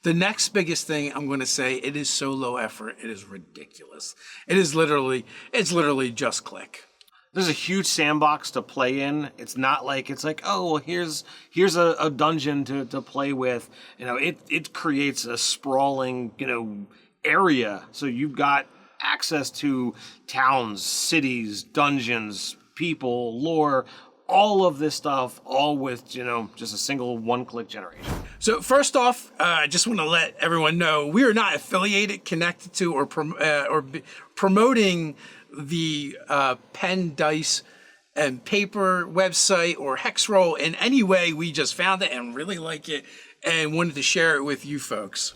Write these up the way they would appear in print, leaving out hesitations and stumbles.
The next biggest thing I'm going to say, it is so low effort, it is ridiculous. It's literally just click. There's a huge sandbox to play in. It's not like it's like, oh, well, here's a dungeon to play with. It creates a sprawling, area. So you've got access to towns, cities, dungeons, people, lore, all of this stuff, all with, just a single one-click generation. So first off, I just want to let everyone know we are not affiliated, connected to, or promoting the pen, dice, and paper website or Hex Roll in any way. We just found it and really like it and wanted to share it with you folks.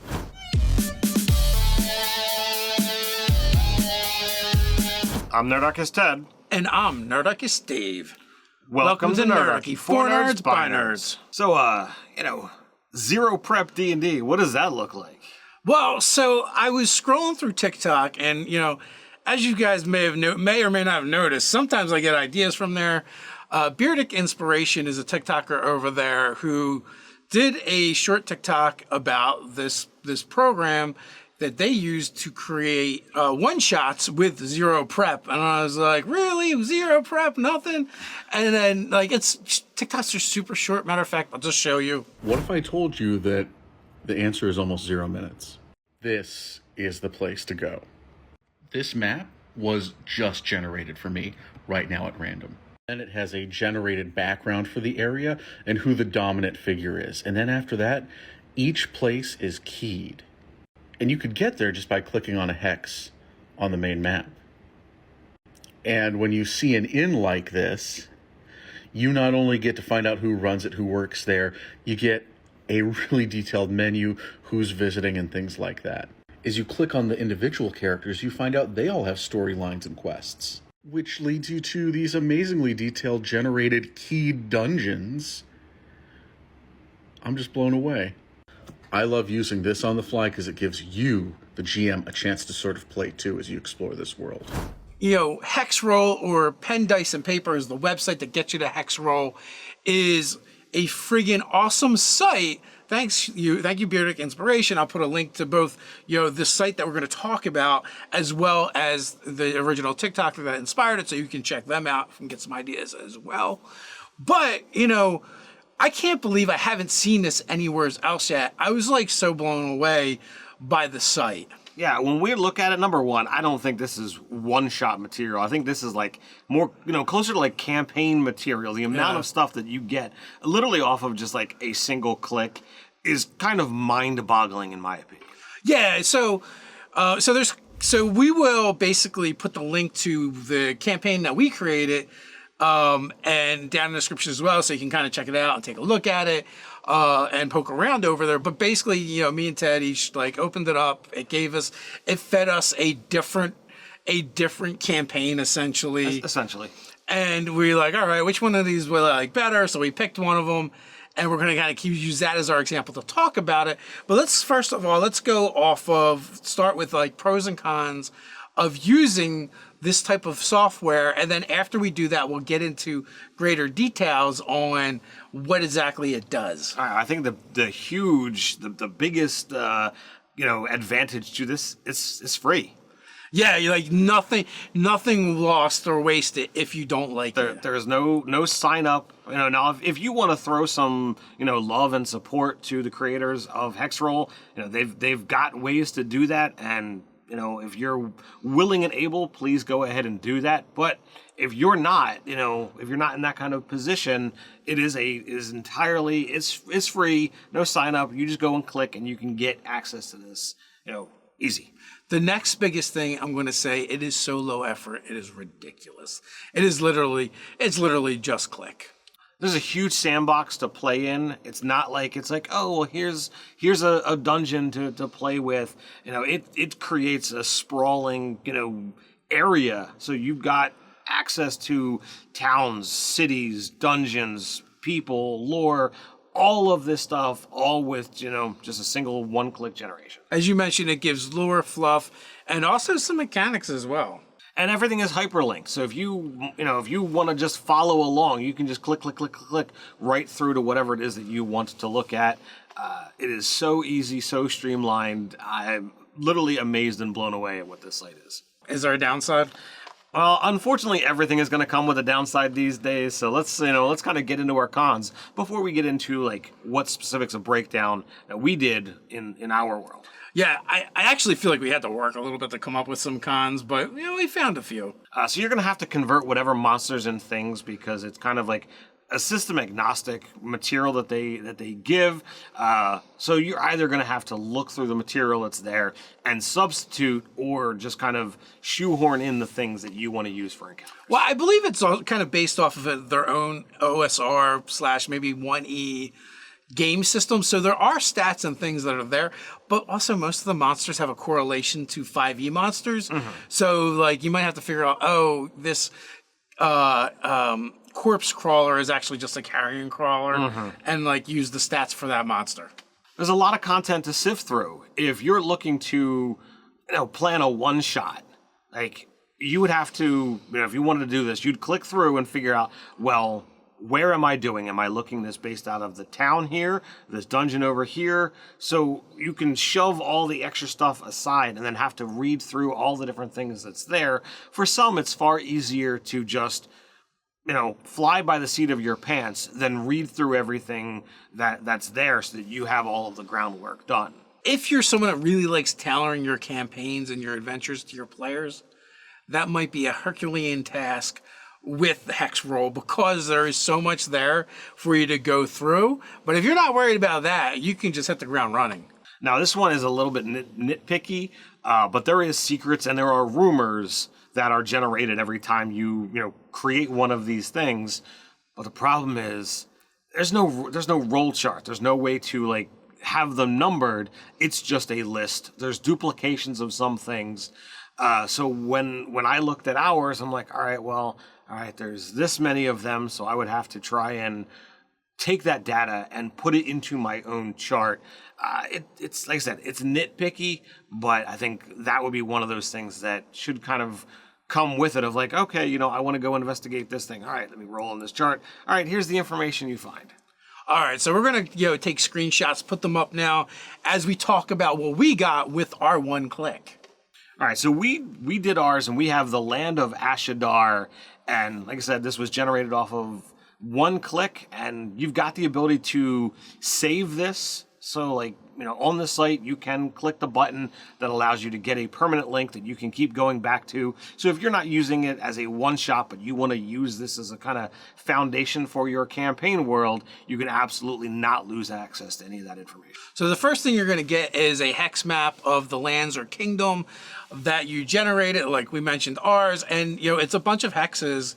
I'm Nerdarchy Ted. And I'm Nerdarchy Dave. Welcome to Nerdarchy, for nerds by nerds. So, zero prep D&D, what does that look like? Well, so I was scrolling through TikTok, and as you guys may or may not have noticed, sometimes I get ideas from there. Beardic Inspiration is a TikToker over there who did a short TikTok about this program that they used to create one-shots with zero prep. And I was like, really? Zero prep? Nothing? And then, TikToks are super short. Matter of fact, I'll just show you. What if I told you that the answer is almost 0 minutes? This is the place to go. This map was just generated for me right now at random. And it has a generated background for the area and who the dominant figure is. And then after that, each place is keyed. And you could get there just by clicking on a hex on the main map. And when you see an inn like this, you not only get to find out who runs it, who works there, you get a really detailed menu, who's visiting, and things like that. As you click on the individual characters, you find out they all have storylines and quests, which leads you to these amazingly detailed generated keyed dungeons. I'm just blown away. I love using this on the fly because it gives you, the GM, a chance to sort of play too as you explore this world. Hex Roll, or Pen, Dice, and Paper, is the website that gets you to Hex Roll, is a friggin' awesome site. Thank you, Beardic Inspiration. I'll put a link to both, the site that we're going to talk about, as well as the original TikToker that inspired it, so you can check them out and get some ideas as well. But, I can't believe I haven't seen this anywhere else yet. I was so blown away by the site. Yeah, when we look at it, number one, I don't think this is one-shot material. I think this is more, closer to campaign material. The amount of stuff that you get literally off of just a single click is kind of mind-boggling in my opinion. Yeah, so we will basically put the link to the campaign that we created and down in the description as well, so you can kind of check it out and take a look at it and poke around over there. But basically, me and Ted each opened it up. It fed us a different campaign essentially. And we were all right, which one of these we like better? So we picked one of them, and we're going to kind of use that as our example to talk about it. But let's start with pros and cons of using this type of software, and then after we do that, we'll get into greater details on what exactly it does. I think the biggest advantage to this is free. Yeah, nothing lost or wasted if you don't like it. There's no sign up. Now if you want to throw some love and support to the creators of Hex Roll, they've got ways to do that, and if you're willing and able, please go ahead and do that. But if you're not, if you're not in that kind of position, it is entirely free, no sign up. You just go and click, and you can get access to this, easy. The next biggest thing I'm going to say, it is so low effort, it is ridiculous. It's literally just click. There's a huge sandbox to play in. It's not like it's oh, well, here's a dungeon to play with. It creates a sprawling, area. So you've got access to towns, cities, dungeons, people, lore, all of this stuff, all with, just a single one-click generation. As you mentioned, it gives lore, fluff, and also some mechanics as well. And everything is hyperlinked. So if you want to just follow along, you can just click right through to whatever it is that you want to look at. It is so easy, so streamlined. I'm literally amazed and blown away at what this site is. Is there a downside? Well, unfortunately, everything is going to come with a downside these days. So let's kind of get into our cons before we get into like what specifics of breakdown that we did in our world. Yeah, I actually feel like we had to work a little bit to come up with some cons, but we found a few. So you're going to have to convert whatever monsters and things because it's kind of like a system agnostic material that they give. So you're either going to have to look through the material that's there and substitute, or just kind of shoehorn in the things that you want to use for encounters. Well, I believe it's all kind of based off of their own OSR / maybe 1E game system. So there are stats and things that are there, but also most of the monsters have a correlation to 5E monsters. Mm-hmm. So like you might have to figure out, this corpse crawler is actually just a carrion crawler, and like use the stats for that monster. There's a lot of content to sift through. If you're looking to, plan a one shot, like you would have to, if you wanted to do this, you'd click through and figure out, well, where am I doing? Am I looking this based out of the town here, this dungeon over here? So you can shove all the extra stuff aside and then have to read through all the different things that's there. For some, it's far easier to just, fly by the seat of your pants than read through everything that's there so that you have all of the groundwork done. If you're someone that really likes tailoring your campaigns and your adventures to your players, that might be a Herculean task with the Hex Roll, because there is so much there for you to go through. But if you're not worried about that, you can just hit the ground running. Now, this one is a little bit nitpicky, but there is secrets and there are rumors that are generated every time you create one of these things. But the problem is there's no roll chart. There's no way to have them numbered. It's just a list. There's duplications of some things. So when I looked at ours, I'm like, all right, there's this many of them, so I would have to try and take that data and put it into my own chart. It's like I said, it's nitpicky, but I think that would be one of those things that should kind of come with it of like, okay, I want to go investigate this thing. All right, let me roll on this chart. All right, here's the information you find. All right, so we're going to take screenshots, put them up now as we talk about what we got with our one click. All right, so we did ours, and we have the Land of Ashadar, and like I said, this was generated off of one click, and you've got the ability to save this. So on the site, you can click the button that allows you to get a permanent link that you can keep going back to. So if you're not using it as a one-shot, but you want to use this as a kind of foundation for your campaign world, you can absolutely not lose access to any of that information. So the first thing you're going to get is a hex map of the lands or kingdom that you generated, like we mentioned ours, and it's a bunch of hexes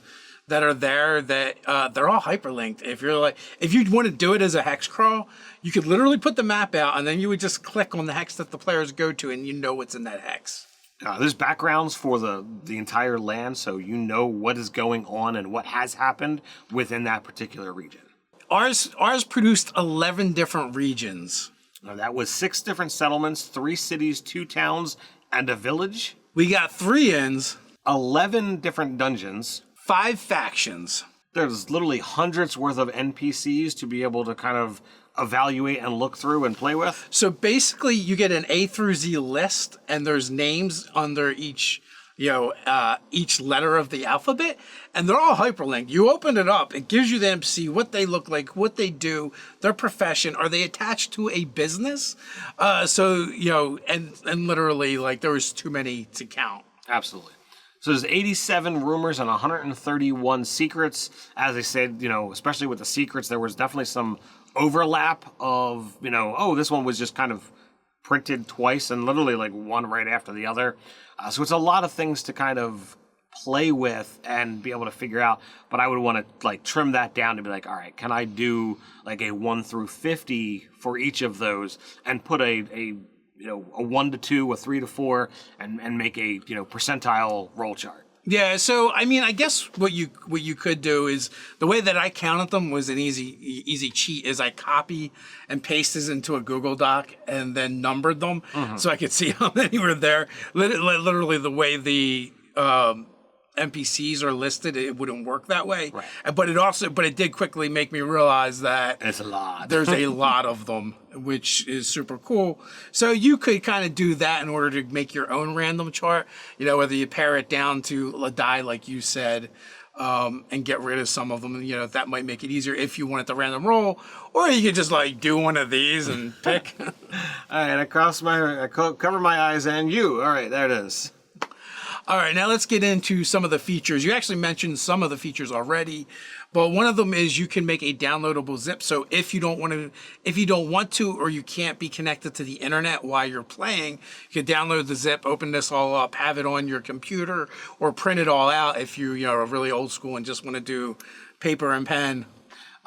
that are there that they're all hyperlinked. If you want to do it as a hex crawl, you could literally put the map out and then you would just click on the hex that the players go to and you know what's in that hex. There's backgrounds for the entire land, so you know what is going on and what has happened within that particular region. Ours produced 11 different regions. Now, that was 6 different settlements, 3 cities, 2 towns, and a village. We got 3 inns, 11 different dungeons, 5 factions. There's literally hundreds worth of NPCs to be able to kind of evaluate and look through and play with. So basically you get an A through Z list and there's names under each letter of the alphabet, and they're all hyperlinked. You open it up, it gives you the NPC, what they look like, what they do, their profession, are they attached to a business? And literally there was too many to count. Absolutely. So there's 87 rumors and 131 secrets. As I said, especially with the secrets, there was definitely some overlap of, this one was just kind of printed twice and literally one right after the other. So it's a lot of things to kind of play with and be able to figure out. But I would want to trim that down to be like, all right, can I do a 1 through 50 for each of those and put a 1 to 2, a 3 to 4, and make a percentile roll chart. Yeah, so I guess what you could do is the way that I counted them was an easy cheat. Is I copy and paste this into a Google Doc and then numbered them so I could see how many were there. Literally the way the NPCs are listed, it wouldn't work that way. Right. But it did quickly make me realize that It's a lot. there's a lot of them, which is super cool. So you could kind of do that in order to make your own random chart, whether you pare it down to a die, like you said, and get rid of some of them. That might make it easier if you wanted to random roll, or you could just like do one of these and pick. All right, I cover my eyes and you. All right, there it is. All right, now let's get into some of the features. You actually mentioned some of the features already, but one of them is you can make a downloadable zip. So if you don't want to, or you can't be connected to the internet while you're playing, you can download the zip, open this all up, have it on your computer, or print it all out if you are really old school and just want to do paper and pen.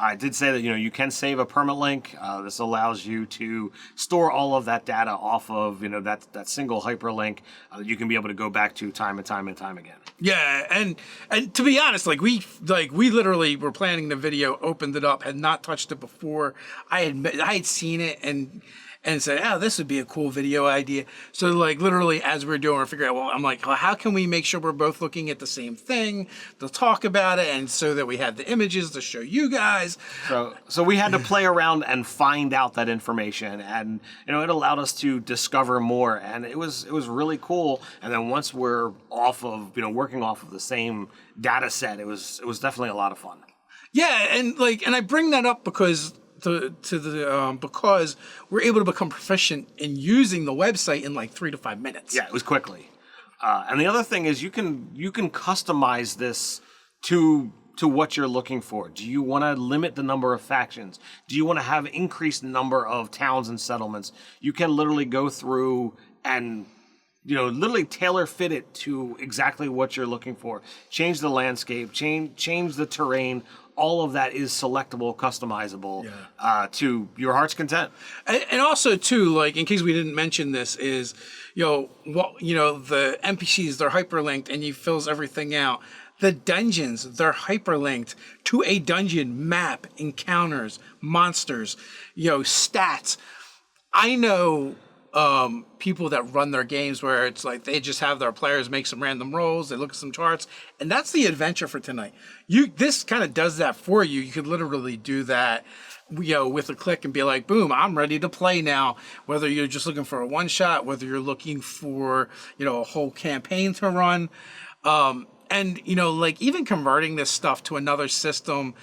I did say that you can save a permalink. This allows you to store all of that data off of that single hyperlink that you can be able to go back to time and time and time again. Yeah, and to be honest, we literally were planning the video, opened it up, had not touched it before. I had seen it and said, oh, this would be a cool video idea. So literally as we're doing, we're figuring out, I'm like, well, how can we make sure we're both looking at the same thing to talk about it, and so that we have the images to show you guys. So we had to play around and find out that information, and it allowed us to discover more, and it was really cool. And then once we're off of working off of the same data set, it was definitely a lot of fun. Yeah, and I bring that up because because we're able to become proficient in using the website in 3 to 5 minutes. Yeah, it was quickly. And the other thing is you can customize this to what you're looking for. Do you want to limit the number of factions? Do you want to have increased number of towns and settlements? You can literally go through and literally tailor fit it to exactly what you're looking for. Change the landscape, change the terrain. All of that is selectable, customizable to your heart's content. And also too, in case we didn't mention this, is the NPCs, they're hyperlinked and he fills everything out. The dungeons, they're hyperlinked to a dungeon map, encounters, monsters, stats. I know people that run their games where it's they just have their players make some random rolls, they look at some charts, and that's the adventure for tonight. This kind of does that for you. You could literally do that with a click and be like, boom, I'm ready to play now. Whether you're just looking for a one shot, whether you're looking for a whole campaign to run, and even converting this stuff to another system.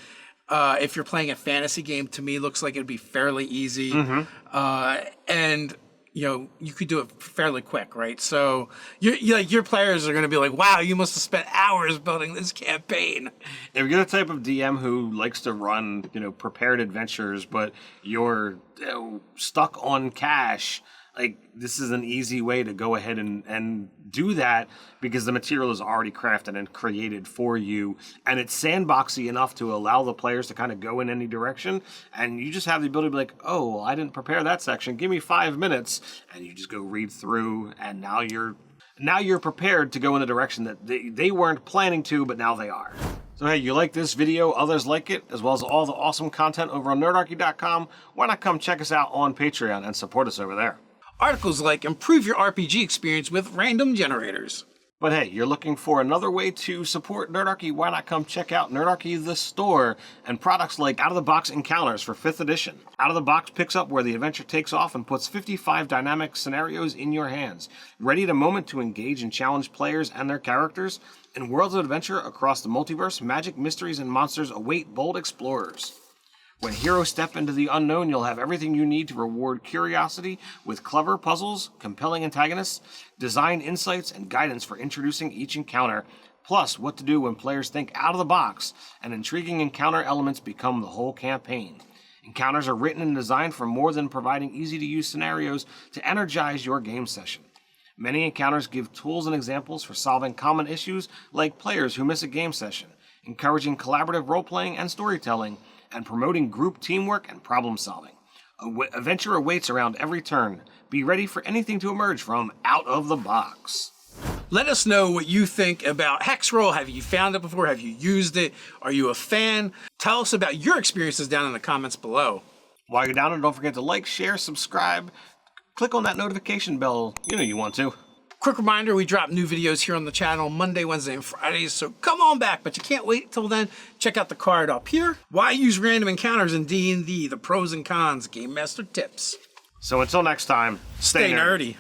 If you're playing a fantasy game, to me looks like it'd be fairly easy. And you could do it fairly quick, right? So your players are going to be like, wow, you must have spent hours building this campaign. If you're the type of DM who likes to run, prepared adventures, but you're stuck on cash, this is an easy way to go ahead and do that, because the material is already crafted and created for you, and it's sandboxy enough to allow the players to kind of go in any direction, and you just have the ability to be like, oh, well, I didn't prepare that section, give me 5 minutes, and you just go read through, and now you're prepared to go in the direction that they weren't planning to, but now they are. So hey, you like this video, others like it, as well as all the awesome content over on Nerdarchy.com, why not come check us out on Patreon and support us over there? Articles like improve your RPG experience with random generators. But hey, you're looking for another way to support Nerdarchy, why not come check out Nerdarchy the store and products like Out-of-the-Box Encounters for 5th edition. Out-of-the-Box picks up where the adventure takes off and puts 55 dynamic scenarios in your hands. Ready at a moment to engage and challenge players and their characters? In worlds of adventure across the multiverse, magic, mysteries, and monsters await bold explorers. When heroes step into the unknown, you'll have everything you need to reward curiosity with clever puzzles, compelling antagonists, design insights, and guidance for introducing each encounter, plus what to do when players think out of the box, and intriguing encounter elements become the whole campaign. Encounters are written and designed for more than providing easy-to-use scenarios to energize your game session. Many encounters give tools and examples for solving common issues like players who miss a game session, encouraging collaborative role-playing and storytelling, and promoting group teamwork and problem solving. Adventure awaits around every turn. Be ready for anything to emerge from out of the box. Let us know what you think about Hex Roll. Have you found it before? Have you used it? Are you a fan? Tell us about your experiences down in the comments below. While you're down there, don't forget to like, share, subscribe. Click on that notification bell. You know you want to. Quick reminder, we drop new videos here on the channel Monday, Wednesday, and Fridays, so come on back, but you can't wait till then. Check out the card up here. Why use random encounters in D&D, the pros and cons, Game Master tips. So until next time, Stay nerdy.